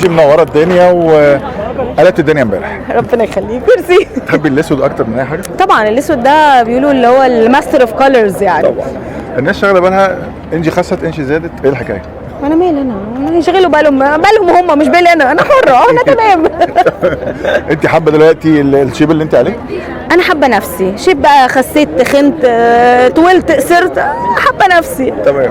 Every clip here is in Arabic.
منوره الدنيا وقلبت الدنيا امبارح. ربنا يخليك. ميرسي. تحبي الاسود اكتر من اي حاجه؟ طبعا الاسود ده بيقولوا اللي هو الماستر اوف كولرز يعني. طبعا. الناس شغاله بالها انجي خست انجي زادت، ايه الحكايه؟ انا مالي، انا يشغلوا بالهم هم، مش بالي انا حره، انا تمام. انت حابه دلوقتي الشيب اللي انت عليه؟ انا حابه نفسي، شيب بقى، خسيت، تخنت، طولت، قصرت، حابه نفسي. تمام.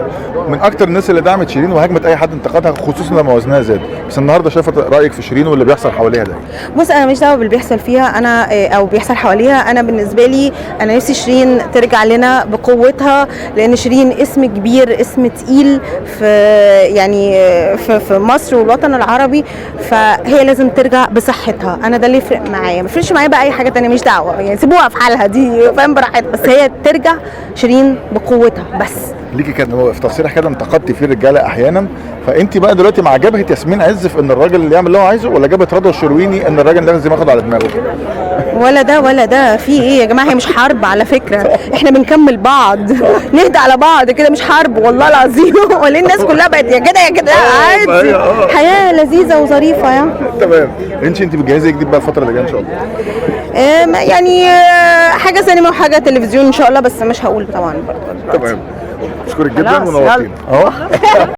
من اكتر الناس اللي دعمت شيرين وهاجمت اي حد انتقدها، خصوصا لما وزنها زاد، بس النهارده شايفه رايك في شيرين واللي بيحصل حواليها ده؟ بص، انا مش دعوه باللي بيحصل فيها انا او بيحصل حواليها. انا بالنسبه لي انا نفسي شيرين ترجع لنا بقوتها، لان شيرين اسم كبير، اسم تقيل في مصر والوطن العربي، فهي لازم ترجع بصحتها. انا ده اللي يفرق معايا، ما يفرقش معايا بقى اي حاجه تانية، مش دعوه يعني، سيبوها في حالها دي، فاهم، براحتها، بس هي ترجع شيرين بقوتها بس. ليكي كان في تصريح كده انتقدتي فيه الرجاله احيانا، فانت بقى دلوقتي مع جبهه ياسمين عز في ان الراجل اللي يعمل اللي هو عايزه، ولا جبهه رضوى الشرويني ان الراجل لازم ياخد على دماغه؟ ولا ده ولا ده، في ايه يا جماعه؟ هي مش حرب على فكره، احنا بنكمل بعض، نهدى على بعض كده، مش حرب والله العظيم. ولا الناس كلها بقت يا كده يا كده، عادي، حياه لذيذه وظريفه يعني. تمام. انت بتجهزي جديد بقى الفتره اللي جايه ان شاء الله؟ يعني حاجه سينما وحاجه تلفزيون ان شاء الله، بس مش هقول طبعا برضه. تمام. اشكرك جدا ونورتينا اهو.